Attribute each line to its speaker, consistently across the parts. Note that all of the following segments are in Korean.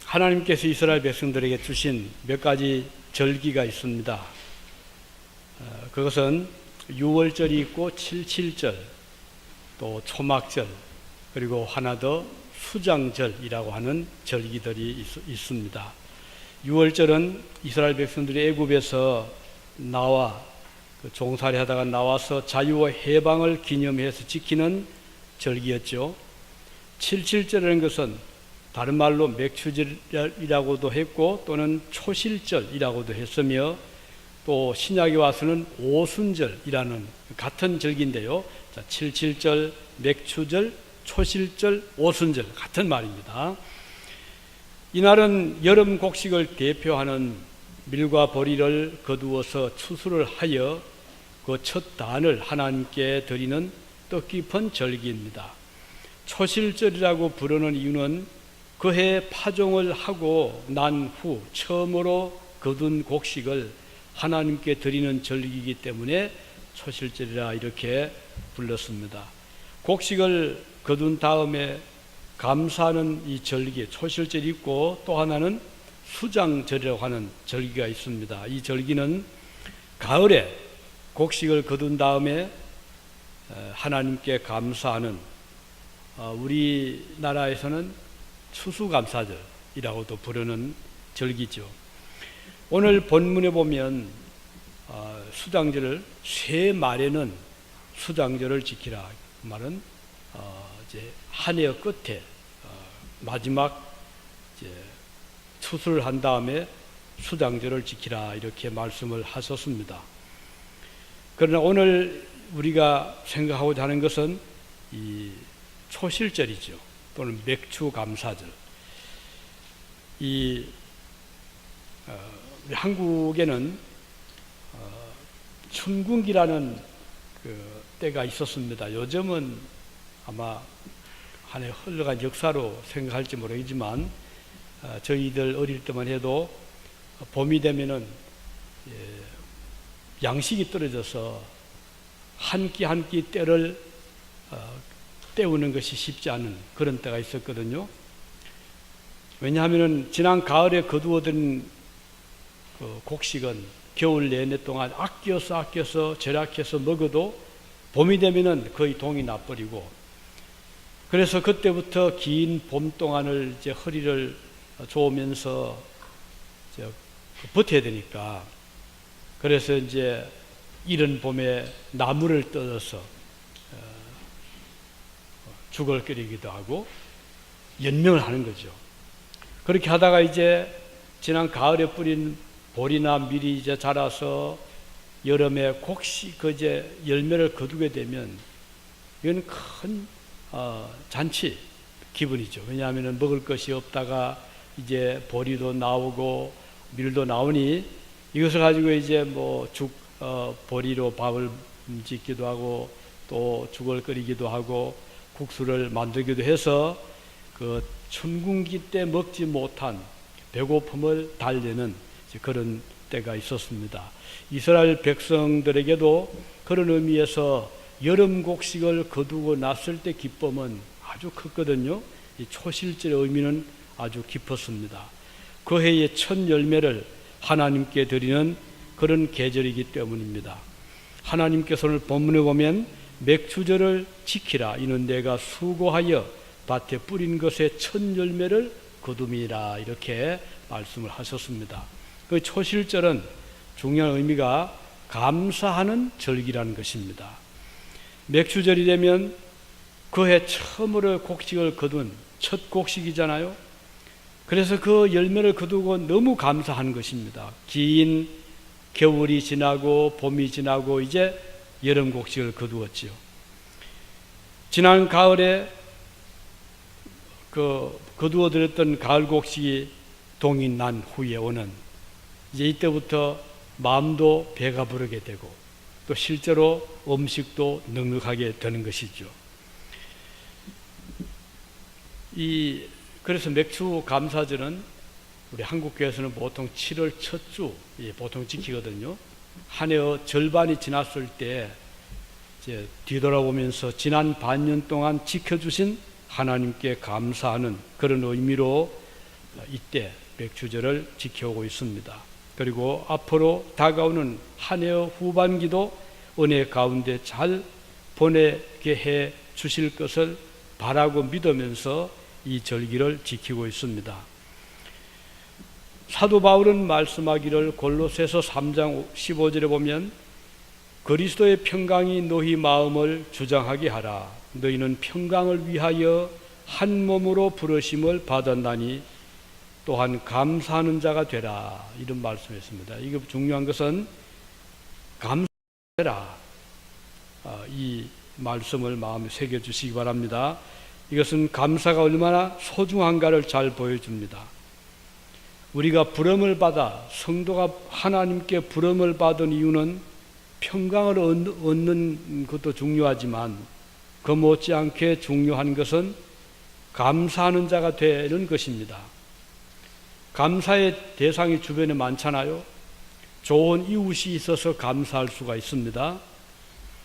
Speaker 1: 하나님께서 이스라엘 백성들에게 주신 몇 가지 절기가 있습니다. 그것은 유월절이 있고 칠칠절, 또 초막절, 그리고 하나 더 수장절이라고 하는 절기들이 있습니다. 유월절은 이스라엘 백성들이 애굽에서 나와 종살이 하다가 나와서 자유와 해방을 기념해서 지키는 절기였죠. 칠칠절이라는 것은 다른 말로 맥추절이라고도 했고 또는 초실절이라고도 했으며, 또 신약에 와서는 오순절이라는 같은 절기인데요. 자, 칠칠절, 맥추절, 초실절, 오순절 같은 말입니다. 이날은 여름 곡식을 대표하는 밀과 보리를 거두어서 추수를 하여 그 첫 단을 하나님께 드리는 뜻깊은 절기입니다. 초실절이라고 부르는 이유는 그해 파종을 하고 난 후 처음으로 거둔 곡식을 하나님께 드리는 절기이기 때문에 초실절이라 이렇게 불렀습니다. 곡식을 거둔 다음에 감사하는 이 절기, 초실절이 있고, 또 하나는 수장절이라고 하는 절기가 있습니다. 이 절기는 가을에 곡식을 거둔 다음에 하나님께 감사하는, 우리나라에서는 추수감사절이라고도 부르는 절기죠. 오늘 본문에 보면 수장절을 새 말에는 수장절을 지키라. 그 말은 이제 한 해의 끝에 마지막 이제 추수를 한 다음에 수장절을 지키라 이렇게 말씀을 하셨습니다. 그러나 오늘 우리가 생각하고자 하는 것은 이 초실절이죠. 또는 맥추감사절. 우리 한국에는 춘궁기라는 그 때가 있었습니다. 요즘은 아마 한 해 흘러간 역사로 생각할지 모르겠지만, 저희들 어릴 때만 해도 봄이 되면은 양식이 떨어져서 한 끼 한 끼 때를 때우는 것이 쉽지 않은 그런 때가 있었거든요. 왜냐하면 지난 가을에 거두어든 그 곡식은 겨울 내내 동안 아껴서 절약해서 먹어도 봄이 되면은 거의 동이 나버리고, 그래서 그때부터 긴 봄 동안을 이제 허리를 조으면서 이제 버텨야 되니까, 그래서 이제 이른 봄에 나무를 뜯어서 죽을 끓이기도 하고 연명을 하는 거죠. 그렇게 하다가 이제 지난 가을에 뿌린 보리나 밀이 이제 자라서 여름에 곡식 이제 열매를 거두게 되면 이건 큰 잔치 기분이죠. 왜냐하면 먹을 것이 없다가 이제 보리도 나오고 밀도 나오니 이것을 가지고 이제 뭐 보리로 밥을 짓기도 하고 또 죽을 끓이기도 하고 국수를 만들기도 해서 그 춘궁기 때 먹지 못한 배고픔을 달래는 그런 때가 있었습니다. 이스라엘 백성들에게도 그런 의미에서 여름 곡식을 거두고 났을 때 기쁨은 아주 컸거든요. 이 초실절의 의미는 아주 깊었습니다. 그 해의 첫 열매를 하나님께 드리는 그런 계절이기 때문입니다. 하나님께서 오늘 본문에 보면 맥추절을 지키라. 이는 내가 수고하여 밭에 뿌린 것의 첫 열매를 거둠이라 이렇게 말씀을 하셨습니다. 그 초실절은 중요한 의미가 감사하는 절기라는 것입니다. 맥추절이 되면 그해 처음으로 곡식을 거둔 첫 곡식이잖아요. 그래서 그 열매를 거두고 너무 감사한 것입니다. 긴 겨울이 지나고 봄이 지나고 이제 여름 곡식을 거두었지요. 지난 가을에 거두어들였던 가을 곡식이 동이 난 후에 오는 이제 이때부터 마음도 배가 부르게 되고 또 실제로 음식도 넉넉하게 되는 것이죠. 그래서 맥추 감사절은 우리 한국교회에서는 보통 7월 첫 주 보통 지키거든요. 한 해의 절반이 지났을 때 이제 뒤돌아보면서 지난 반년 동안 지켜주신 하나님께 감사하는 그런 의미로 이때 백주절을 지켜오고 있습니다. 그리고 앞으로 다가오는 한 해의 후반기도 은혜 가운데 잘 보내게 해 주실 것을 바라고 믿으면서 이 절기를 지키고 있습니다. 사도 바울은 말씀하기를 골로새서 3장 15절에 보면 그리스도의 평강이 너희 마음을 주장하게 하라. 너희는 평강을 위하여 한 몸으로 부르심을 받았나니 또한 감사하는 자가 되라. 이런 말씀했습니다. 이게 중요한 것은 감사해라. 이 말씀을 마음에 새겨주시기 바랍니다. 이것은 감사가 얼마나 소중한가를 잘 보여줍니다. 우리가 부름을 받아 성도가 하나님께 부름을 받은 이유는 평강을 얻는 것도 중요하지만 그 못지않게 중요한 것은 감사하는 자가 되는 것입니다. 감사의 대상이 주변에 많잖아요. 좋은 이웃이 있어서 감사할 수가 있습니다.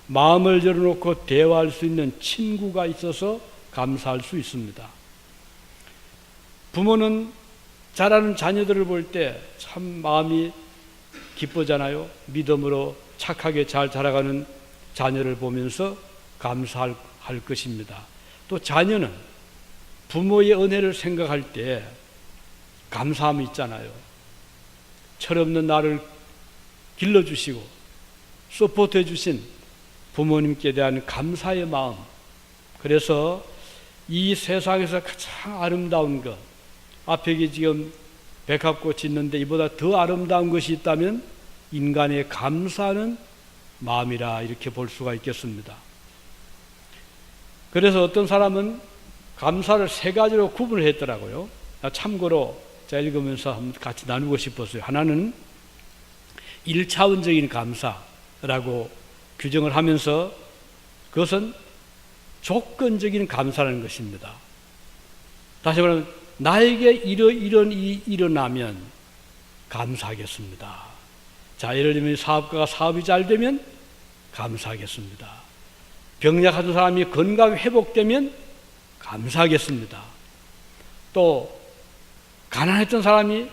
Speaker 1: 마음을 열어놓고 대화할 수 있는 친구가 있어서 감사할 수 있습니다. 부모는 자라는 자녀들을 볼 때 참 마음이 기쁘잖아요. 믿음으로 착하게 잘 자라가는 자녀를 보면서 감사할 것입니다. 또 자녀는 부모의 은혜를 생각할 때 감사함이 있잖아요. 철없는 나를 길러주시고 서포트해 주신 부모님께 대한 감사의 마음. 그래서 이 세상에서 가장 아름다운 것, 앞에 지금 백합꽃이 있는데 이보다 더 아름다운 것이 있다면 인간의 감사하는 마음이라 이렇게 볼 수가 있겠습니다. 그래서 어떤 사람은 감사를 세 가지로 구분을 했더라고요. 참고로 제가 읽으면서 한번 같이 나누고 싶었어요. 하나는 1차원적인 감사라고 규정을 하면서 그것은 조건적인 감사라는 것입니다. 다시 말하면 나에게 이런 일이 일어나면 감사하겠습니다. 자, 예를 들면 사업가가 사업이 잘 되면 감사하겠습니다. 병약한 사람이 건강이 회복되면 감사하겠습니다. 또 가난했던 사람이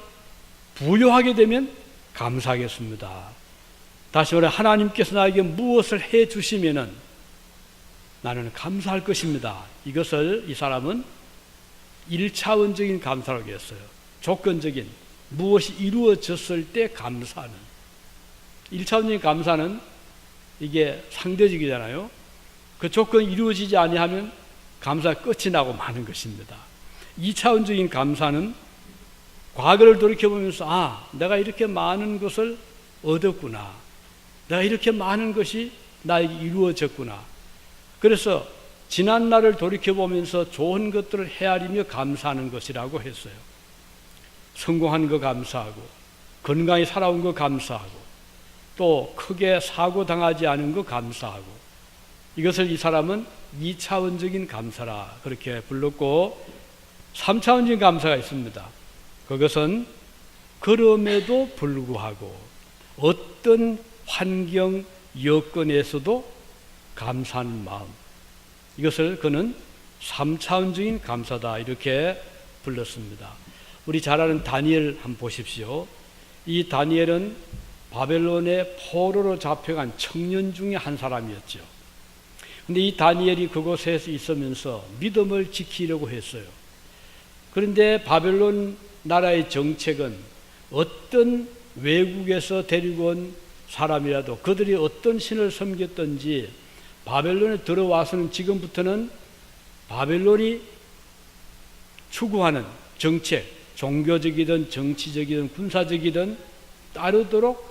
Speaker 1: 부유하게 되면 감사하겠습니다. 다시 말해 하나님께서 나에게 무엇을 해 주시면은 나는 감사할 것입니다. 이것을 이 사람은 1차원적인 감사라고 했어요. 조건적인 무엇이 이루어졌을 때 감사하는 1차원적인 감사는 이게 상대적이잖아요. 그 조건이 이루어지지 아니하면 감사가 끝이 나고 마는 것입니다. 2차원적인 감사는 과거를 돌이켜보면서 내가 이렇게 많은 것을 얻었구나. 내가 이렇게 많은 것이 나에게 이루어졌구나. 그래서 지난 날을 돌이켜보면서 좋은 것들을 헤아리며 감사하는 것이라고 했어요. 성공한 거 감사하고 건강히 살아온 거 감사하고 또 크게 사고 당하지 않은 거 감사하고 이것을 이 사람은 2차원적인 감사라 그렇게 불렀고 3차원적인 감사가 있습니다. 그것은 그럼에도 불구하고 어떤 환경 여건에서도 감사하는 마음 이것을 그는 3차원적인 감사다 이렇게 불렀습니다. 우리 잘 아는 다니엘 한번 보십시오. 이 다니엘은 바벨론의 포로로 잡혀간 청년 중에 한 사람이었죠. 그런데 이 다니엘이 그곳에 있으면서 믿음을 지키려고 했어요. 그런데 바벨론 나라의 정책은 어떤 외국에서 데리고 온 사람이라도 그들이 어떤 신을 섬겼든지 바벨론에 들어와서는 지금부터는 바벨론이 추구하는 정책, 종교적이든 정치적이든 군사적이든 따르도록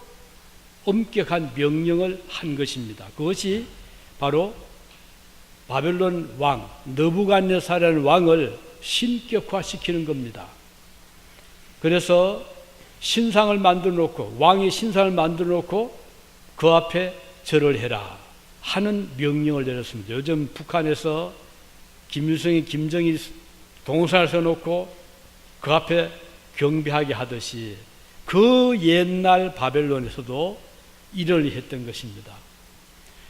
Speaker 1: 엄격한 명령을 한 것입니다. 그것이 바로 바벨론 왕 느부갓네살이라는 왕을 신격화시키는 겁니다. 그래서 신상을 만들어 놓고 왕의 신상을 만들어 놓고 그 앞에 절을 해라 하는 명령을 내렸습니다. 요즘 북한에서 김일성이 김정일 동상을 세워놓고 그 앞에 경배하게 하듯이 그 옛날 바벨론에서도 이를 했던 것입니다.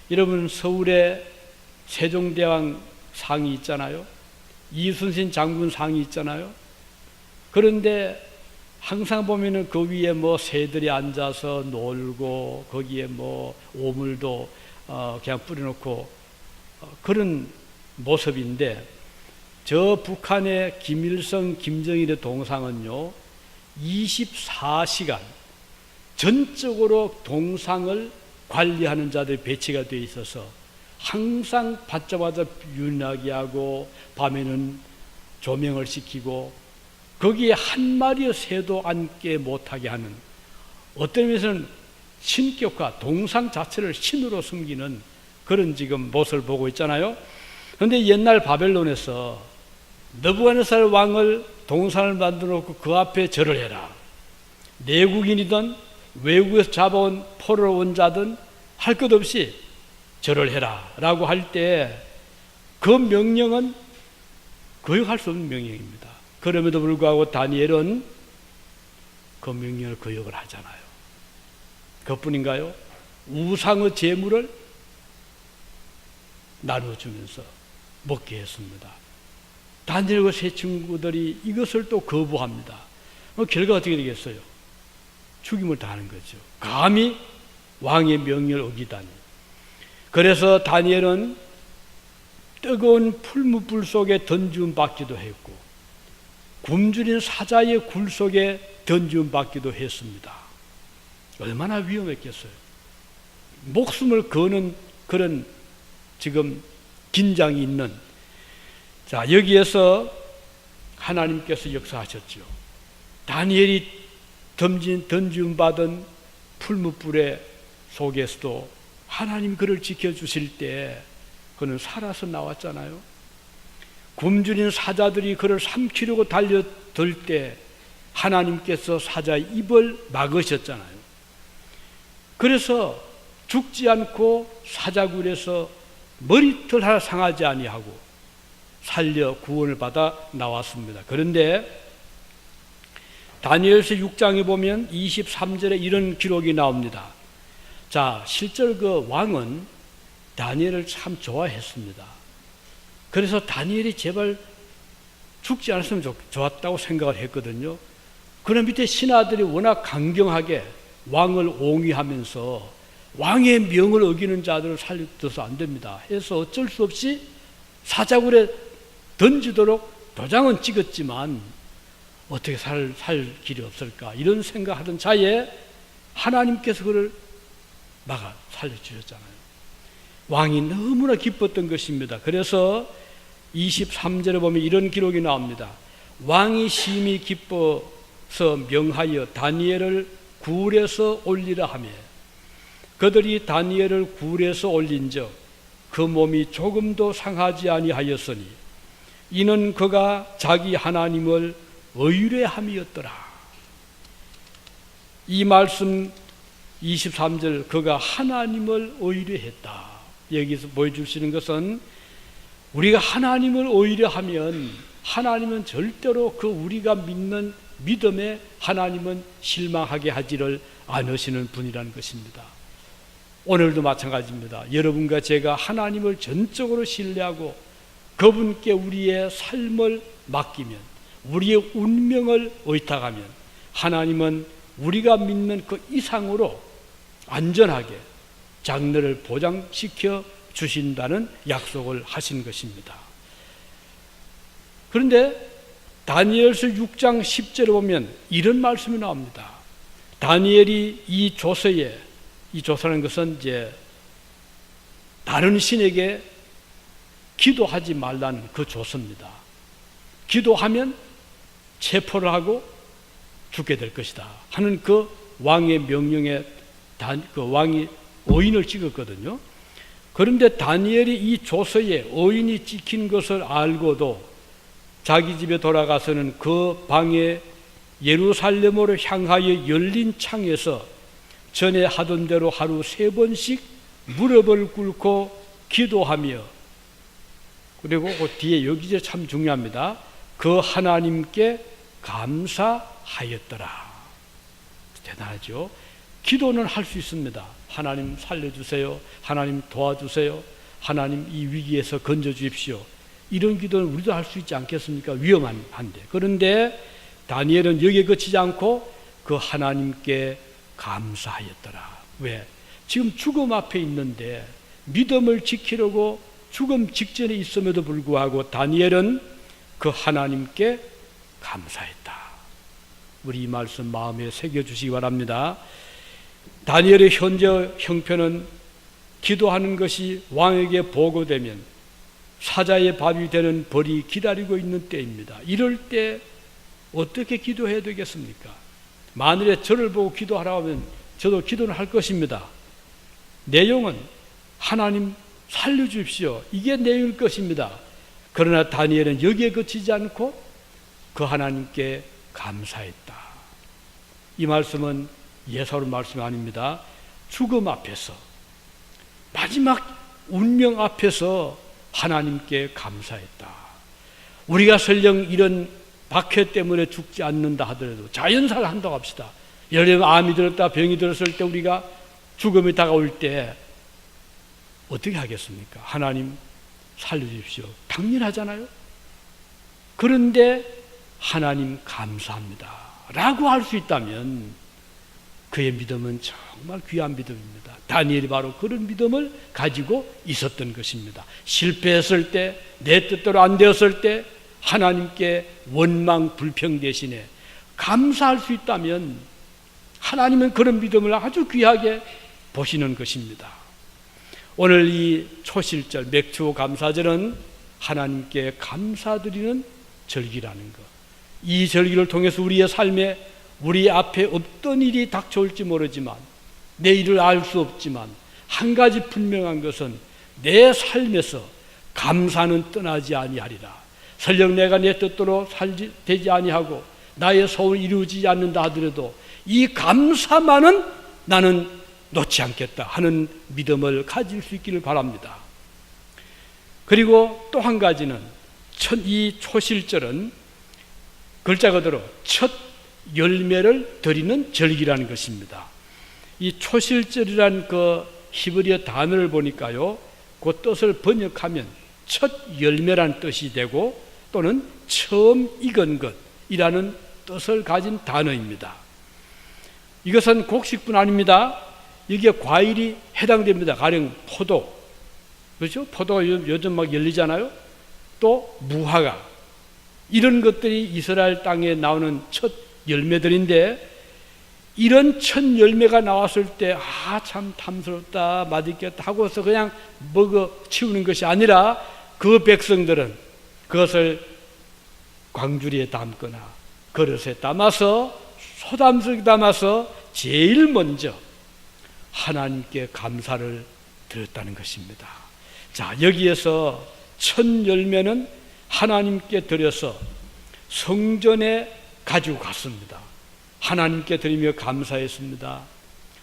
Speaker 1: 여러분 서울에 세종대왕 상이 있잖아요. 이순신 장군 상이 있잖아요. 그런데 항상 보면은 그 위에 뭐 새들이 앉아서 놀고 거기에 뭐 오물도 그냥 뿌려놓고 그런 모습인데, 저 북한의 김일성, 김정일의 동상은요 24시간 전적으로 동상을 관리하는 자들이 배치가 되어 있어서 항상 받자마자 윤하게 하고 밤에는 조명을 시키고 거기에 한 마리의 새도 앉게 못하게 하는, 어떤 의미에서는 신격화, 동상 자체를 신으로 숨기는 그런 지금 모습을 보고 있잖아요. 그런데 옛날 바벨론에서 느부갓네살 왕을 동상을 만들어 놓고 그 앞에 절을 해라. 내국인이든 외국에서 잡아온 포로로 온 자든 할 것 없이 절을 해라 라고 할 때 그 명령은 거역할 수 없는 명령입니다. 그럼에도 불구하고 다니엘은 그 명령을 거역을 하잖아요. 그뿐인가요? 우상의 제물을 나눠주면서 먹게 했습니다. 다니엘과 세 친구들이 이것을 또 거부합니다. 결과가 어떻게 되겠어요? 죽임을 당하는 거죠. 감히 왕의 명령을 어기다니. 그래서 다니엘은 뜨거운 풀무불 속에 던지움 받기도 했고 굶주린 사자의 굴 속에 던지움 받기도 했습니다. 얼마나 위험했겠어요. 목숨을 거는 그런 지금 긴장이 있는, 자, 여기에서 하나님께서 역사하셨죠. 다니엘이 던지움 받은 풀무불의 속에서도 하나님 그를 지켜주실 때 그는 살아서 나왔잖아요. 굶주린 사자들이 그를 삼키려고 달려들 때 하나님께서 사자의 입을 막으셨잖아요. 그래서 죽지 않고 사자굴에서 머리털 하나 상하지 아니하고 살려 구원을 받아 나왔습니다. 그런데 다니엘서 6장에 보면 23절에 이런 기록이 나옵니다. 자, 실제로 그 왕은 다니엘을 참 좋아했습니다. 그래서 다니엘이 제발 죽지 않았으면 좋았다고 생각을 했거든요. 그런 밑에 신하들이 워낙 강경하게 왕을 옹위하면서 왕의 명을 어기는 자들을 살려둬서 안 됩니다 해서 어쩔 수 없이 사자굴에 던지도록 도장은 찍었지만 어떻게 살 길이 없을까 이런 생각하던 차에 하나님께서 그를 막아 살려주셨잖아요. 왕이 너무나 기뻤던 것입니다. 그래서 23절에 보면 이런 기록이 나옵니다. 왕이 심히 기뻐서 명하여 다니엘을 굴에서 올리라 하며 그들이 다니엘을 굴에서 올린즉 그 몸이 조금도 상하지 아니하였으니 이는 그가 자기 하나님을 의뢰함이었더라. 이 말씀 23절 그가 하나님을 의뢰했다. 여기서 보여주시는 것은 우리가 하나님을 의뢰하면 하나님은 절대로 그 우리가 믿는 믿음에 하나님은 실망하게 하지를 않으시는 분이라는 것입니다. 오늘도 마찬가지입니다. 여러분과 제가 하나님을 전적으로 신뢰하고 그분께 우리의 삶을 맡기면 우리의 운명을 의탁하면 하나님은 우리가 믿는 그 이상으로 안전하게 장래를 보장시켜 주신다는 약속을 하신 것입니다. 그런데 다니엘서 6장 10절에 보면 이런 말씀이 나옵니다. 다니엘이 이 조서에, 이 조서라는 것은 이제 다른 신에게 기도하지 말라는 그 조서입니다. 기도하면 체포를 하고 죽게 될 것이다 하는 그 왕의 명령에 그 왕이 어인을 찍었거든요. 그런데 다니엘이 이 조서에 어인이 찍힌 것을 알고도 자기 집에 돌아가서는 그 방에 예루살렘으로 향하여 열린 창에서 전에 하던 대로 하루 3번씩 무릎을 꿇고 기도하며, 그리고 그 뒤에 여기 참 중요합니다. 그 하나님께 감사하였더라. 대단하죠. 기도는 할 수 있습니다. 하나님 살려주세요. 하나님 도와주세요. 하나님 이 위기에서 건져주십시오. 이런 기도는 우리도 할 수 있지 않겠습니까? 위험한데. 그런데 다니엘은 여기에 그치지 않고 그 하나님께 감사하였더라. 왜? 지금 죽음 앞에 있는데 믿음을 지키려고 죽음 직전에 있음에도 불구하고 다니엘은 그 하나님께 감사했다. 우리 이 말씀 마음에 새겨주시기 바랍니다. 다니엘의 현재 형편은 기도하는 것이 왕에게 보고되면 사자의 밥이 되는 벌이 기다리고 있는 때입니다. 이럴 때 어떻게 기도해야 되겠습니까? 만일에 저를 보고 기도하라고 하면 저도 기도를 할 것입니다. 내용은 하나님 살려주십시오. 이게 내용일 것입니다. 그러나 다니엘은 여기에 그치지 않고 그 하나님께 감사했다. 이 말씀은 예사로운 말씀이 아닙니다. 죽음 앞에서, 마지막 운명 앞에서 하나님께 감사했다. 우리가 설령 이런 박해 때문에 죽지 않는다 하더라도 자연사를 한다고 합시다. 예를 들면 암이 들었다, 병이 들었을 때 우리가 죽음이 다가올 때 어떻게 하겠습니까? 하나님 살려주십시오. 당연하잖아요. 그런데 하나님 감사합니다 라고 할 수 있다면 그의 믿음은 정말 귀한 믿음입니다. 다니엘이 바로 그런 믿음을 가지고 있었던 것입니다. 실패했을 때, 내 뜻대로 안 되었을 때 하나님께 원망 불평 대신에 감사할 수 있다면 하나님은 그런 믿음을 아주 귀하게 보시는 것입니다. 오늘 이 초실절 맥추 감사절은 하나님께 감사드리는 절기라는 것. 이 절기를 통해서 우리의 삶에 우리 앞에 어떤 일이 닥쳐올지 모르지만, 내일을 알 수 없지만 한 가지 분명한 것은 내 삶에서 감사는 떠나지 아니하리라. 설령 내가 내 뜻대로 되지 아니하고 나의 소원이 이루어지지 않는다 하더라도 이 감사만은 나는 놓지 않겠다 하는 믿음을 가질 수 있기를 바랍니다. 그리고 또 한 가지는 이 초실절은 글자 그대로 첫 열매를 드리는 절기라는 것입니다. 이 초실절이라는 그 히브리어 단어를 보니까요, 그 뜻을 번역하면 첫 열매라는 뜻이 되고 또는 처음 익은 것이라는 뜻을 가진 단어입니다. 이것은 곡식뿐 아닙니다. 여기에 과일이 해당됩니다. 가령 포도, 그렇죠? 포도가 요즘 막 열리잖아요. 또 무화과, 이런 것들이 이스라엘 땅에 나오는 첫 열매들인데, 이런 첫 열매가 나왔을 때 참 탐스럽다, 맛있겠다 하고서 그냥 먹어 치우는 것이 아니라 그 백성들은 그것을 광주리에 담거나 그릇에 담아서 소담스럽게 담아서 제일 먼저 하나님께 감사를 드렸다는 것입니다. 자, 여기에서 첫 열매는 하나님께 드려서 성전에 가지고 갔습니다. 하나님께 드리며 감사했습니다.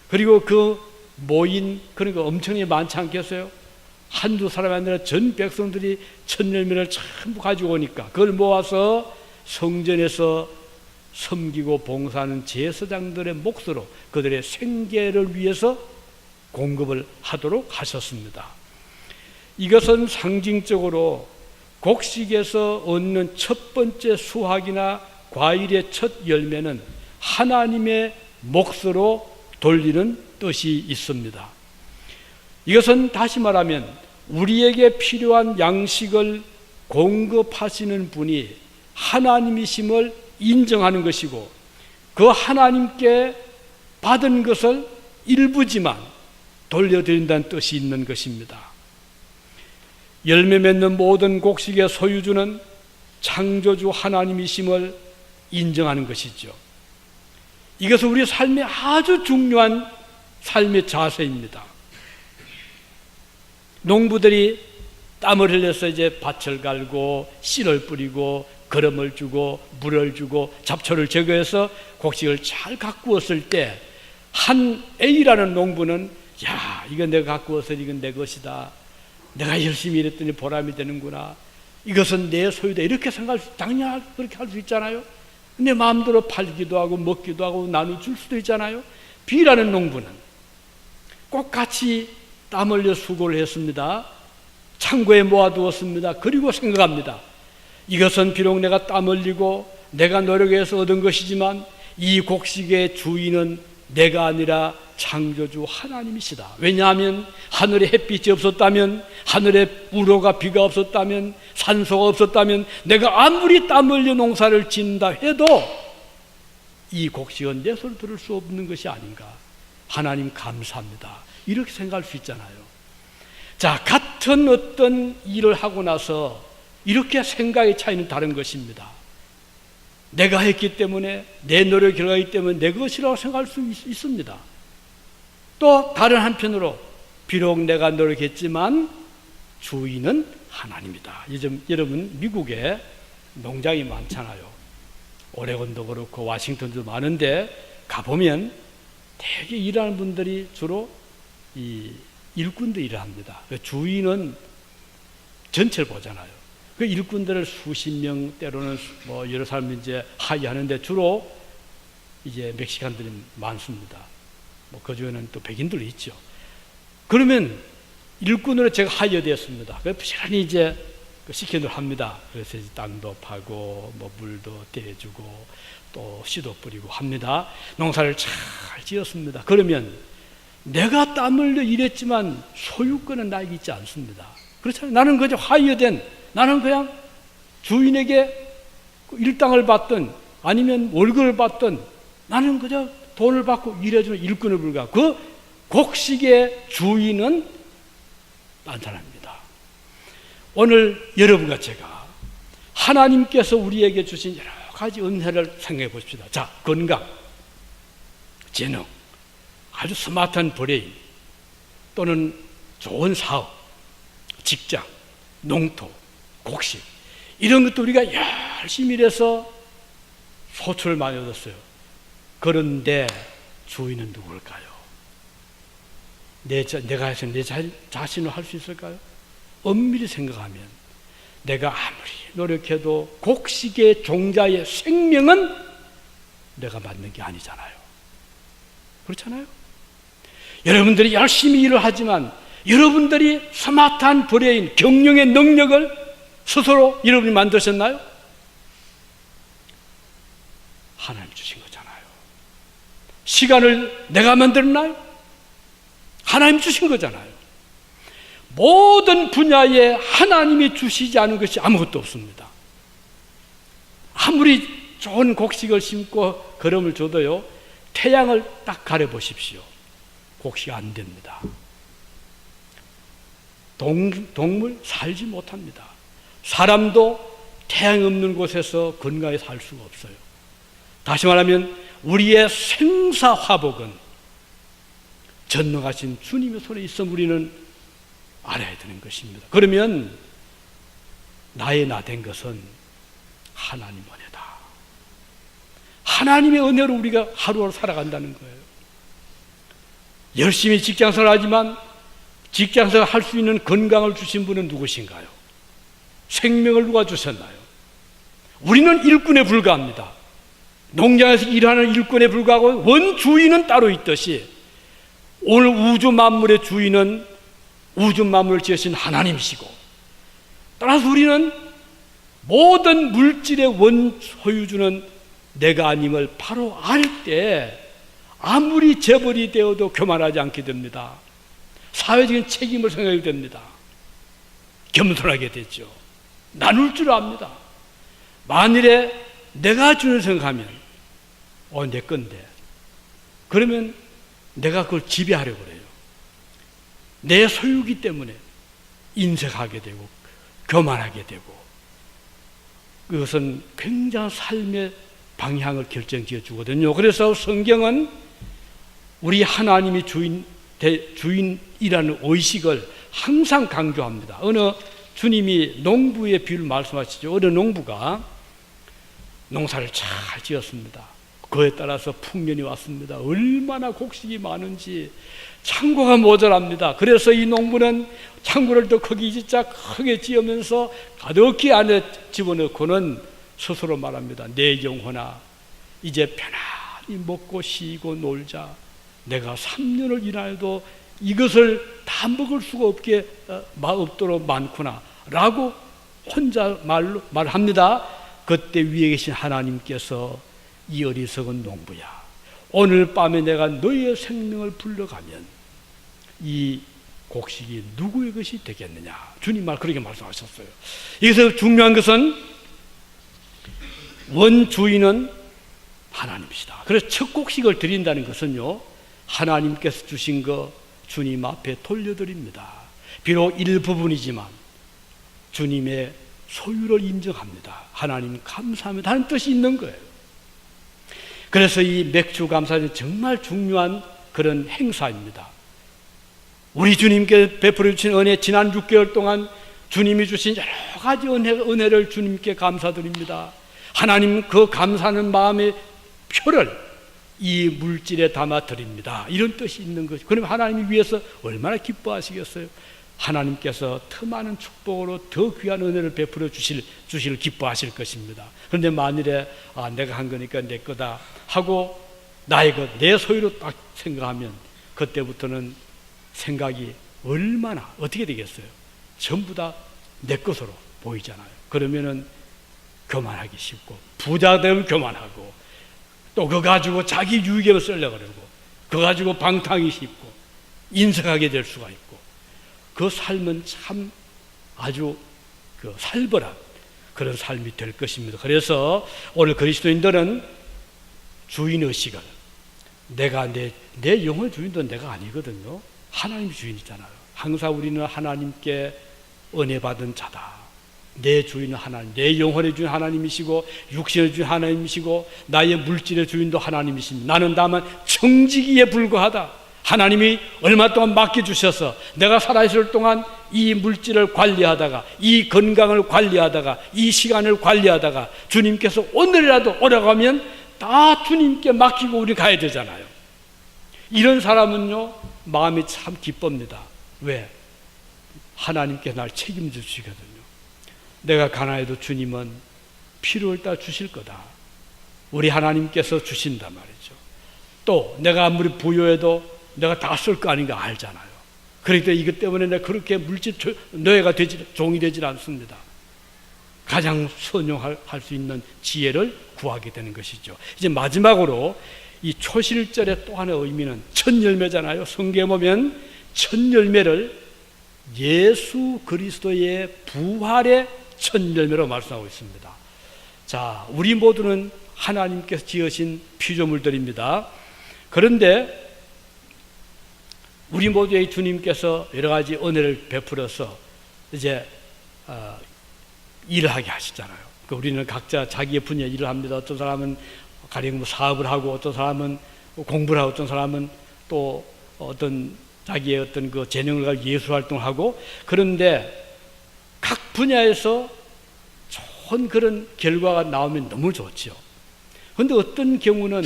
Speaker 1: 그리고 그 모인, 그러니까 엄청나게 많지 않겠어요? 한두 사람이 아니라 전 백성들이 첫 열매를 전부 가지고 오니까 그걸 모아서 성전에서 섬기고 봉사하는 제사장들의 몫으로 그들의 생계를 위해서 공급을 하도록 하셨습니다. 이것은 상징적으로 곡식에서 얻는 첫 번째 수확이나 과일의 첫 열매는 하나님의 몫으로 돌리는 뜻이 있습니다. 이것은 다시 말하면 우리에게 필요한 양식을 공급하시는 분이 하나님이심을 인정하는 것이고, 그 하나님께 받은 것을 일부지만 돌려드린다는 뜻이 있는 것입니다. 열매 맺는 모든 곡식의 소유주는 창조주 하나님이심을 인정하는 것이죠. 이것은 우리 삶에 아주 중요한 삶의 자세입니다. 농부들이 땀을 흘려서 이제 밭을 갈고 씨를 뿌리고 거름을 주고 물을 주고 잡초를 제거해서 곡식을 잘 가꾸었을 때 한 A라는 농부는 야, 이거 내가 가꾸어서 이건 내 것이다. 내가 열심히 일했더니 보람이 되는구나. 이것은 내 소유다. 이렇게 생각할 수, 당연히 그렇게 할 수 있잖아요. 내 마음대로 팔기도 하고 먹기도 하고 나눠줄 수도 있잖아요. B라는 농부는 꼭 같이 땀 흘려 수고를 했습니다. 창고에 모아두었습니다. 그리고 생각합니다. 이것은 비록 내가 땀 흘리고 내가 노력해서 얻은 것이지만 이 곡식의 주인은 내가 아니라 창조주 하나님이시다. 왜냐하면 하늘에 햇빛이 없었다면, 하늘에 우로가 비가 없었다면, 산소가 없었다면 내가 아무리 땀 흘려 농사를 짓는다 해도 이 곡식은 내 소리 들을 수 없는 것이 아닌가. 하나님 감사합니다. 이렇게 생각할 수 있잖아요. 자, 같은 어떤 일을 하고 나서 이렇게 생각의 차이는 다른 것입니다. 내가 했기 때문에, 내 노력 결과이기 때문에 내 것이라고 생각할 수 있습니다. 또 다른 한편으로 비록 내가 노력했지만 주인은 하나님이다. 요즘 여러분 미국에 농장이 많잖아요. 오레곤도 그렇고 워싱턴도 많은데 가보면 되게 일하는 분들이 주로 이 일꾼들 일을 합니다. 주인은 전체를 보잖아요. 그 일꾼들을 수십 명, 때로는 뭐 여러 사람이 이제 하이하는데 주로 이제 멕시칸들이 많습니다. 뭐 그 중에는 또 백인들도 있죠. 그러면 일꾼으로 제가 하이어되었습니다. 그래서 부지런히 이제 시키는 걸 합니다. 그래서 이제 땅도 파고 뭐 물도 떼주고 또 씨도 뿌리고 합니다. 농사를 잘 지었습니다. 그러면 내가 땀 흘려 일했지만 소유권은 나에게 있지 않습니다. 그렇잖아요. 나는 그저 하이어된, 나는 그냥 주인에게 일당을 받든 아니면 월급을 받든 나는 그저 돈을 받고 일해주는 일꾼을 불과하고 그 곡식의 주인은 딴 사람입니다. 오늘 여러분과 제가 하나님께서 우리에게 주신 여러 가지 은혜를 생각해 보십시다. 자, 건강, 재능, 아주 스마트한 브레인, 또는 좋은 사업, 직장, 농토, 곡식, 이런 것도 우리가 열심히 일해서 소출을 많이 얻었어요. 그런데 주인은 누굴까요? 내가 해서 내 자신을 할 수 있을까요? 엄밀히 생각하면 내가 아무리 노력해도 곡식의 종자의 생명은 내가 만든 게 아니잖아요. 그렇잖아요? 여러분들이 열심히 일을 하지만 여러분들이 스마트한 브레인, 경영의 능력을 스스로 여러분이 만드셨나요? 하나님 주신 거잖아요. 시간을 내가 만들었나요? 하나님 주신 거잖아요. 모든 분야에 하나님이 주시지 않은 것이 아무것도 없습니다. 아무리 좋은 곡식을 심고 거름을 줘도요, 태양을 딱 가려보십시오. 곡식이 안 됩니다. 동물 살지 못합니다. 사람도 태양 없는 곳에서 건강하게 살 수가 없어요. 다시 말하면 우리의 생사화복은 전능하신 주님의 손에 있어 우리는 알아야 되는 것입니다. 그러면 나의 나 된 것은 하나님 은혜다. 하나님의 은혜로 우리가 하루하루 살아간다는 거예요. 열심히 직장생활 하지만 직장생활 할 수 있는 건강을 주신 분은 누구신가요? 생명을 누가 주셨나요? 우리는 일꾼에 불과합니다. 농장에서 일하는 일꾼에 불과하고 원주인은 따로 있듯이 오늘 우주 만물의 주인은 우주 만물을 지으신 하나님이시고, 따라서 우리는 모든 물질의 원소유주는 내가 아님을 바로 알 때 아무리 재벌이 되어도 교만하지 않게 됩니다. 사회적인 책임을 생각하게 됩니다. 겸손하게 되죠. 나눌 줄 압니다. 만일에 내가 주는 생각하면 내 건데, 그러면 내가 그걸 지배하려고 그래요. 내 소유기 때문에 인색하게 되고 교만하게 되고, 그것은 굉장한 삶의 방향을 결정지어 주거든요. 그래서 성경은 우리 하나님이 주인이라는 의식을 항상 강조합니다. 어느 주님이 농부의 비유를 말씀하시죠. 어느 농부가 농사를 잘 지었습니다. 그에 따라서 풍년이 왔습니다. 얼마나 곡식이 많은지 창고가 모자랍니다. 그래서 이 농부는 창고를 더 크게 지으면서 가득히 안에 집어넣고는 스스로 말합니다. 내 영혼아, 이제 편안히 먹고 쉬고 놀자. 내가 3년을 일하여도 이것을 다 먹을 수가 없도록 많구나 라고 혼자 말합니다. 그때 위에 계신 하나님께서 이 어리석은 농부야, 오늘 밤에 내가 너의 생명을 불러가면 이 곡식이 누구의 것이 되겠느냐. 주님 말 그렇게 말씀하셨어요. 여기서 중요한 것은 원주인은 하나님이시다. 그래서 첫 곡식을 드린다는 것은요, 하나님께서 주신 거 주님 앞에 돌려드립니다. 비록 일부분이지만 주님의 소유를 인정합니다. 하나님 감사합니다 하는 뜻이 있는 거예요. 그래서 이 맥주 감사는 정말 중요한 그런 행사입니다. 우리 주님께 베풀어 주신 은혜, 지난 6개월 동안 주님이 주신 여러 가지 은혜를 주님께 감사드립니다. 하나님 그 감사하는 마음의 표를 이 물질에 담아 드립니다. 이런 뜻이 있는 거죠. 그러면 하나님이 위해서 얼마나 기뻐하시겠어요? 하나님께서 더 많은 축복으로 더 귀한 은혜를 베풀어 주실 기뻐하실 것입니다. 그런데 만일에 내가 한 거니까 내 거다 하고 나의 것, 내 소유로 딱 생각하면 그때부터는 생각이 얼마나 어떻게 되겠어요? 전부 다 내 것으로 보이잖아요. 그러면은 교만하기 쉽고, 부자 되면 교만하고, 또 그거 가지고 자기 유익에 쓰려고 그러고, 그거 가지고 방탕하기 쉽고, 인색하게 될 수가 있고, 그 삶은 참 아주 살벌한 그런 삶이 될 것입니다. 그래서 오늘 그리스도인들은 주인의식을, 내가 내 영혼의 주인도 내가 아니거든요. 하나님 주인이잖아요. 항상 우리는 하나님께 은혜 받은 자다. 내 주인은 하나님, 내 영혼의 주인 하나님이시고, 육신의 주인 하나님이시고, 나의 물질의 주인도 하나님이십니다. 나는 다만 청지기에 불과하다. 하나님이 얼마 동안 맡겨주셔서 내가 살아있을 동안 이 물질을 관리하다가, 이 건강을 관리하다가, 이 시간을 관리하다가 주님께서 오늘이라도 오라고 하면 다 주님께 맡기고 우리 가야 되잖아요. 이런 사람은요, 마음이 참 기쁩니다. 왜? 하나님께 날 책임져 주시거든요. 내가 가난해도 주님은 필요를 다 주실 거다. 우리 하나님께서 주신단 말이죠. 또 내가 아무리 부유해도 내가 다 쓸 거 아닌가 알잖아요. 그러니까 이것 때문에 내가 그렇게 물질 노예가 종이 되질 않습니다. 가장 선용할 수 있는 지혜를 구하게 되는 것이죠. 이제 마지막으로 이 초실절의 또 하나의 의미는 첫 열매잖아요. 성경에 보면 첫 열매를 예수 그리스도의 부활의 첫 열매로 말씀하고 있습니다. 자, 우리 모두는 하나님께서 지으신 피조물들입니다. 그런데 우리 모두의 주님께서 여러 가지 은혜를 베풀어서 이제 일을 하게 하시잖아요. 우리는 각자 자기의 분야에 일을 합니다. 어떤 사람은 가령 사업을 하고, 어떤 사람은 공부를 하고, 어떤 사람은 또 어떤 자기의 어떤 그 재능을 가지고 예술 활동을 하고, 그런데 각 분야에서 좋은 그런 결과가 나오면 너무 좋죠. 그런데 어떤 경우는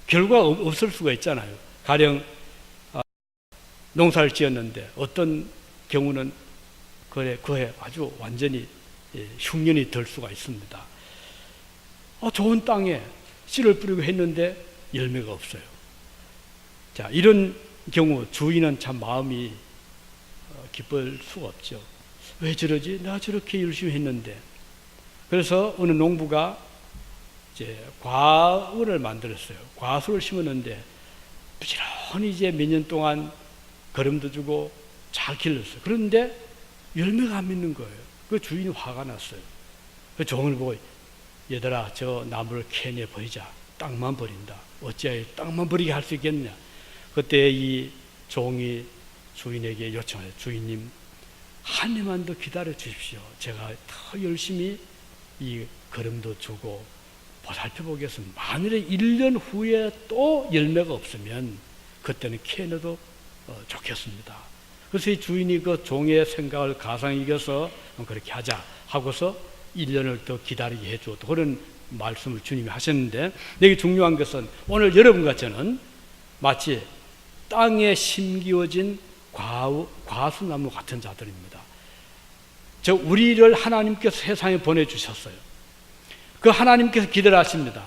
Speaker 1: 결과가 없을 수가 있잖아요. 가령 농사를 지었는데 어떤 경우는 그해 아주 완전히 흉년이 들 수가 있습니다. 좋은 땅에 씨를 뿌리고 했는데 열매가 없어요. 자, 이런 경우 주인은 참 마음이 기쁠 수가 없죠. 왜 저러지? 내가 저렇게 열심히 했는데. 그래서 어느 농부가 이제 과을을 만들었어요. 과수를 심었는데 부지런히 이제 몇 년 동안 거름도 주고 잘 길렀어요. 그런데 열매가 안 맺는 거예요. 그 주인이 화가 났어요. 그 종을 보고, 얘들아, 저 나무를 캐내 버리자. 땅만 버린다. 어찌하여 땅만 버리게 할 수 있겠느냐. 그때 이 종이 주인에게 요청해요. 주인님, 한 해만 더 기다려 주십시오. 제가 더 열심히 이 거름도 주고 보살펴 보겠습니다. 만일에 1년 후에 또 열매가 없으면 그때는 캐내도 좋겠습니다. 그래서 이 주인이 그 종의 생각을 가상 이겨서 그렇게 하자 하고서 1년을 더 기다리게 해주었다. 그런 말씀을 주님이 하셨는데, 여기 중요한 것은 오늘 여러분과 저는 마치 땅에 심기워진 과수나무 같은 자들입니다. 우리를 하나님께서 세상에 보내주셨어요. 그 하나님께서 기대를 하십니다.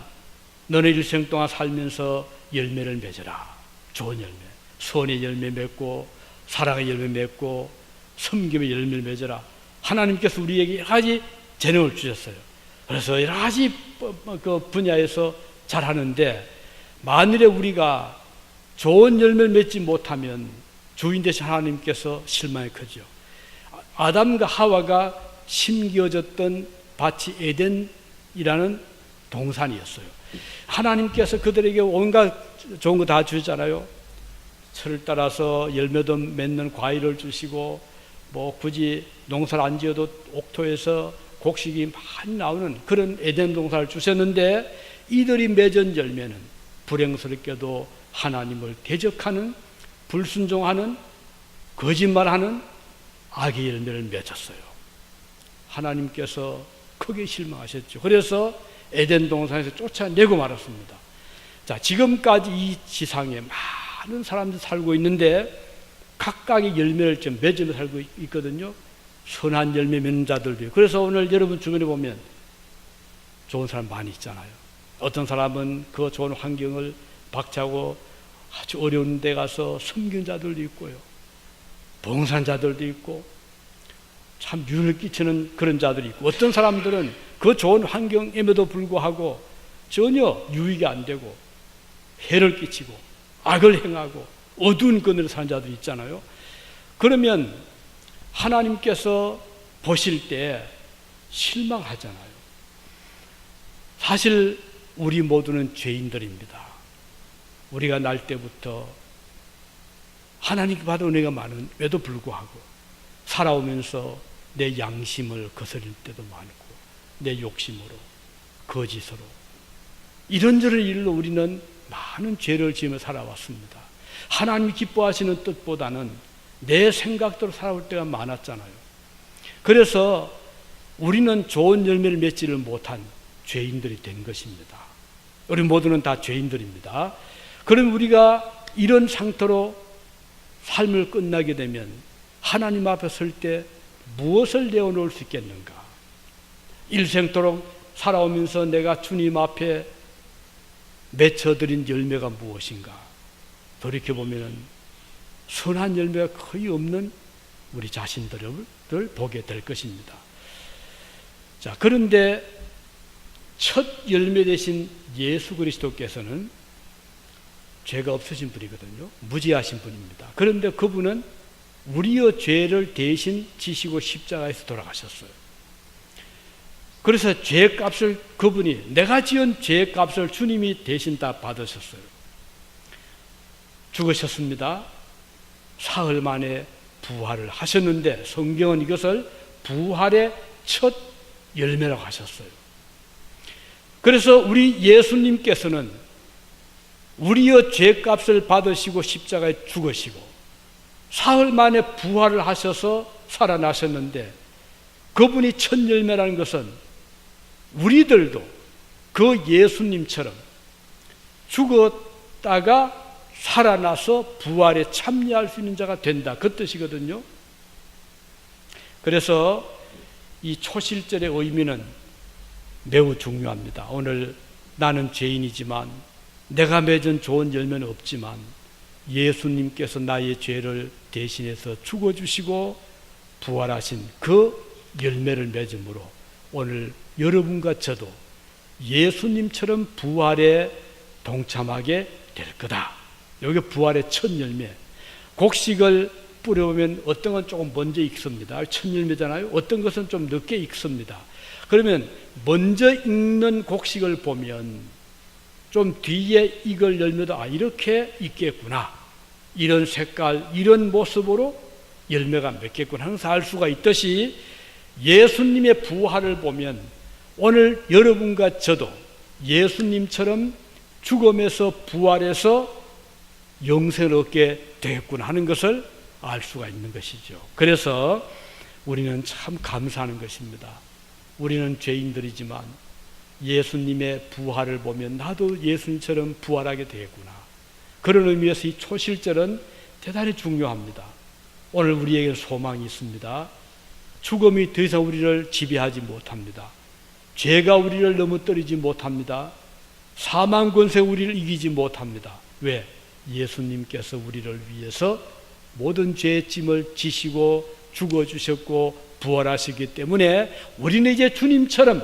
Speaker 1: 너네 일생 동안 살면서 열매를 맺어라. 좋은 열매, 선의 열매 맺고, 사랑의 열매 맺고, 섬김의 열매를 맺어라. 하나님께서 우리에게 여러 가지 재능을 주셨어요. 그래서 여러 가지 그 분야에서 잘하는데, 만일에 우리가 좋은 열매를 맺지 못하면 주인 되신 하나님께서 실망이 크죠. 아담과 하와가 심겨졌던 밭이 에덴이라는 동산이었어요. 하나님께서 그들에게 온갖 좋은 거 다 주잖아요. 철을 따라서 열매도 맺는 과일을 주시고, 뭐 굳이 농사를 안 지어도 옥토에서 곡식이 많이 나오는 그런 에덴 동산을 주셨는데, 이들이 맺은 열매는 불행스럽게도 하나님을 대적하는, 불순종하는, 거짓말하는 악의 열매를 맺었어요. 하나님께서 크게 실망하셨죠. 그래서 에덴 동산에서 쫓아내고 말았습니다. 자, 지금까지 이 지상에 많은 사람들이 살고 있는데 각각의 열매를 좀 맺으며 살고 있거든요. 선한 열매 맺는 자들도. 그래서 오늘 여러분 주변에 보면 좋은 사람 많이 있잖아요. 어떤 사람은 그 좋은 환경을 박차고 아주 어려운 데 가서 섬기는 자들도 있고요. 봉사자들도 있고 참 유를 끼치는 그런 자들이 있고, 어떤 사람들은 그 좋은 환경임에도 불구하고 전혀 유익이 안 되고 해를 끼치고 악을 행하고 어두운 그늘에 사는 자들이 있잖아요. 그러면 하나님께서 보실 때 실망하잖아요. 사실 우리 모두는 죄인들입니다. 우리가 날 때부터 하나님께 받은 은혜가 많음에도 불구하고 살아오면서 내 양심을 거스릴 때도 많고, 내 욕심으로, 거짓으로, 이런저런 일로 우리는 많은 죄를 지으며 살아왔습니다. 하나님이 기뻐하시는 뜻보다는 내 생각대로 살아올 때가 많았잖아요. 그래서 우리는 좋은 열매를 맺지를 못한 죄인들이 된 것입니다. 우리 모두는 다 죄인들입니다. 그럼 우리가 이런 상태로 삶을 끝나게 되면 하나님 앞에 설 때 무엇을 내어놓을 수 있겠는가? 일생토록 살아오면서 내가 주님 앞에 맺어드린 열매가 무엇인가? 돌이켜보면 선한 열매가 거의 없는 우리 자신들을 보게 될 것입니다. 자, 그런데 첫 열매 되신 예수 그리스도께서는 죄가 없으신 분이거든요. 무지하신 분입니다. 그런데 그분은 우리의 죄를 대신 지시고 십자가에서 돌아가셨어요. 그래서 죄값을 그분이, 내가 지은 죄값을 주님이 대신 다 받으셨어요. 죽으셨습니다. 사흘 만에 부활을 하셨는데 성경은 이것을 부활의 첫 열매라고 하셨어요. 그래서 우리 예수님께서는 우리의 죄값을 받으시고 십자가에 죽으시고 사흘 만에 부활을 하셔서 살아나셨는데, 그분이 첫 열매라는 것은 우리들도 그 예수님처럼 죽었다가 살아나서 부활에 참여할 수 있는 자가 된다, 그 뜻이거든요. 그래서 이 초실절의 의미는 매우 중요합니다. 오늘 나는 죄인이지만, 내가 맺은 좋은 열매는 없지만 예수님께서 나의 죄를 대신해서 죽어주시고 부활하신 그 열매를 맺음으로 오늘 여러분과 저도 예수님처럼 부활에 동참하게 될 거다. 여기 부활의 첫 열매. 곡식을 뿌려보면 어떤 건 조금 먼저 익습니다. 첫 열매잖아요. 어떤 것은 좀 늦게 익습니다. 그러면 먼저 익는 곡식을 보면 좀 뒤에 익을 열매도 이렇게 있겠구나, 이런 색깔, 이런 모습으로 열매가 맺겠구나 항상 알 수가 있듯이, 예수님의 부활을 보면 오늘 여러분과 저도 예수님처럼 죽음에서 부활해서 영생을 얻게 되겠구나 하는 것을 알 수가 있는 것이죠. 그래서 우리는 참 감사하는 것입니다. 우리는 죄인들이지만 예수님의 부활을 보면 나도 예수님처럼 부활하게 되겠구나. 그런 의미에서 이 초실절은 대단히 중요합니다. 오늘 우리에게 소망이 있습니다. 죽음이 더 이상 우리를 지배하지 못합니다. 죄가 우리를 넘어뜨리지 못합니다. 사망 권세 우리를 이기지 못합니다. 왜? 예수님께서 우리를 위해서 모든 죄의 짐을 지시고 죽어주셨고 부활하시기 때문에 우리는 이제 주님처럼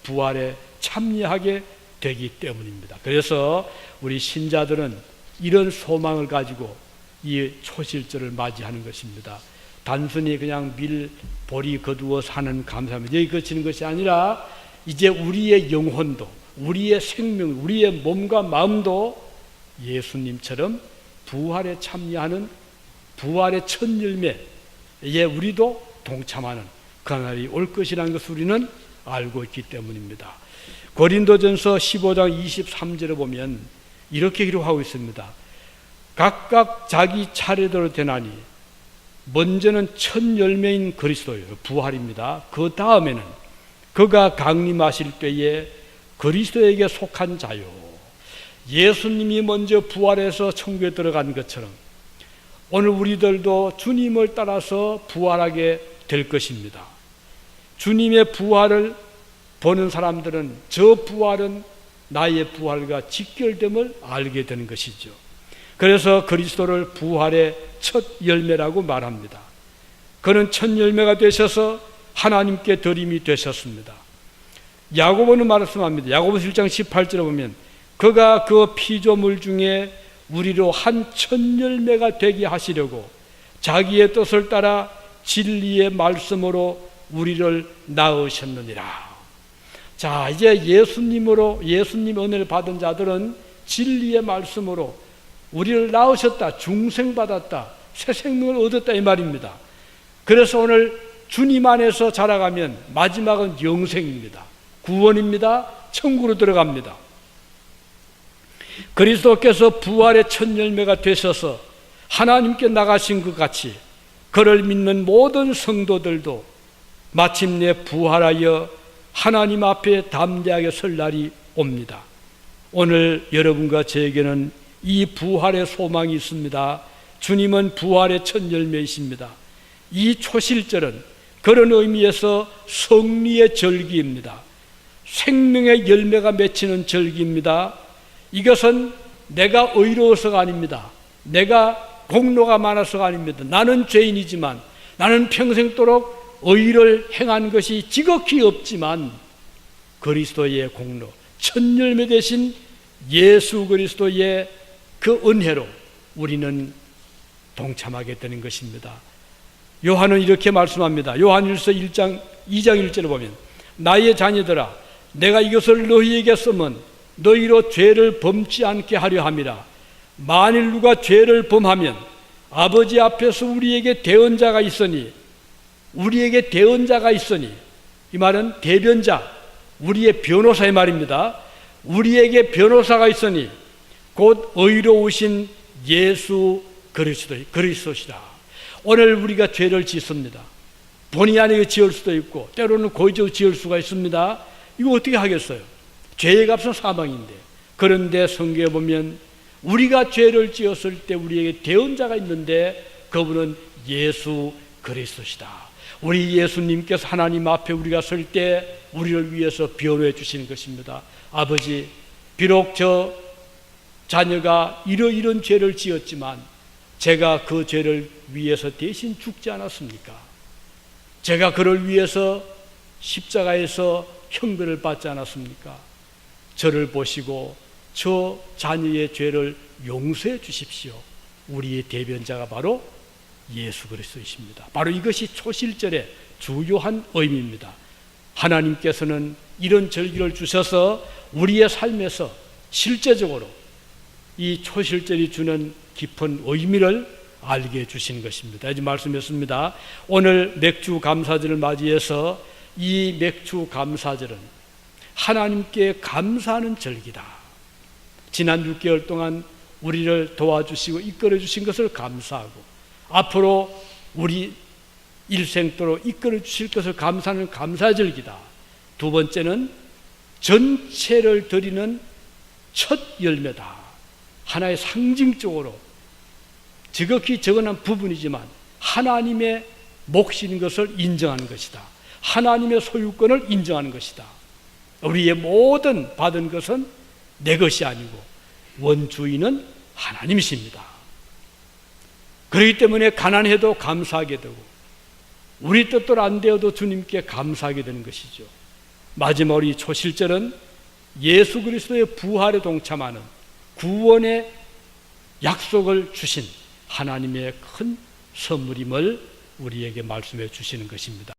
Speaker 1: 부활에 참여하게 되기 때문입니다. 그래서 우리 신자들은 이런 소망을 가지고 이 초실절을 맞이하는 것입니다. 단순히 그냥 밀보리 거두어 사는 감사합니다. 여기 그치는 것이 아니라 이제 우리의 영혼도, 우리의 생명, 우리의 몸과 마음도 예수님처럼 부활에 참여하는 부활의 첫 열매에 우리도 동참하는 그날이 올 것이라는 것을 우리는 알고 있기 때문입니다. 고린도전서 15장 23절에 보면 이렇게 기록하고 있습니다. 각각 자기 차례대로 되나니 먼저는 첫 열매인 그리스도예요. 부활입니다. 그 다음에는 그가 강림하실 때에 그리스도에게 속한 자요. 예수님이 먼저 부활해서 천국에 들어간 것처럼 오늘 우리들도 주님을 따라서 부활하게 될 것입니다. 주님의 부활을 보는 사람들은 저 부활은 나의 부활과 직결됨을 알게 되는 것이죠. 그래서 그리스도를 부활의 첫 열매라고 말합니다. 그는 첫 열매가 되셔서 하나님께 드림이 되셨습니다. 야고보는 말씀합니다. 야고보서 1장 18절에 보면 그가 그 피조물 중에 우리로 한 첫 열매가 되게 하시려고 자기의 뜻을 따라 진리의 말씀으로 우리를 낳으셨느니라. 자, 이제 예수님 은혜를 받은 자들은 진리의 말씀으로 우리를 낳으셨다, 중생받았다, 새 생명을 얻었다 이 말입니다. 그래서 오늘 주님 안에서 자라가면 마지막은 영생입니다. 구원입니다. 천국으로 들어갑니다. 그리스도께서 부활의 첫 열매가 되셔서 하나님께 나가신 것 같이 그를 믿는 모든 성도들도 마침내 부활하여 하나님 앞에 담대하게 설 날이 옵니다. 오늘 여러분과 저에게는 이 부활의 소망이 있습니다. 주님은 부활의 첫 열매이십니다. 이 초실절은 그런 의미에서 성리의 절기입니다. 생명의 열매가 맺히는 절기입니다. 이것은 내가 의로워서가 아닙니다. 내가 공로가 많아서가 아닙니다. 나는 죄인이지만 나는 평생도록 의를 행한 것이 지극히 없지만 그리스도의 공로, 첫 열매 되신 예수 그리스도의 그 은혜로 우리는 동참하게 되는 것입니다. 요한은 이렇게 말씀합니다. 요한일서 2장 1절에 보면 나의 자녀들아 내가 이것을 너희에게 쓰면 너희로 죄를 범치 않게 하려 함이라. 만일 누가 죄를 범하면 아버지 앞에서 우리에게 대언자가 있으니 이 말은 대변자, 우리의 변호사의 말입니다. 우리에게 변호사가 있으니 곧 의로우신 예수 그리스도시라. 오늘 우리가 죄를 짓습니다. 본의 아니게 지을 수도 있고 때로는 고의적으로 지을 수가 있습니다. 이거 어떻게 하겠어요? 죄의 값은 사망인데. 그런데 성경에 보면 우리가 죄를 지었을 때 우리에게 대언자가 있는데 그분은 예수 그리스도시다. 우리 예수님께서 하나님 앞에 우리가 설 때 우리를 위해서 변호해 주시는 것입니다. 아버지, 비록 저 자녀가 이런 죄를 지었지만 제가 그 죄를 위해서 대신 죽지 않았습니까? 제가 그를 위해서 십자가에서 형벌을 받지 않았습니까? 저를 보시고 저 자녀의 죄를 용서해 주십시오. 우리의 대변자가 바로 예수 그리스도이십니다. 바로 이것이 초실절의 주요한 의미입니다. 하나님께서는 이런 절기를 주셔서 우리의 삶에서 실제적으로 이 초실절이 주는 깊은 의미를 알게 해주신 것입니다. 이제 말씀했습니다. 오늘 맥주 감사절을 맞이해서 이 맥주 감사절은 하나님께 감사하는 절기다. 지난 6개월 동안 우리를 도와주시고 이끌어 주신 것을 감사하고 앞으로 우리 일생도록 이끌어 주실 것을 감사하는 감사절기다. 두 번째는 전체를 드리는 첫 열매다. 하나의 상징적으로 지극히 적은 부분이지만 하나님의 몫인 것을 인정하는 것이다. 하나님의 소유권을 인정하는 것이다. 우리의 모든 받은 것은 내 것이 아니고 원주인은 하나님이십니다. 그렇기 때문에 가난해도 감사하게 되고 우리 뜻대로 안 되어도 주님께 감사하게 되는 것이죠. 마지막으로 이 초실절은 예수 그리스도의 부활에 동참하는 구원의 약속을 주신 하나님의 큰 선물임을 우리에게 말씀해 주시는 것입니다.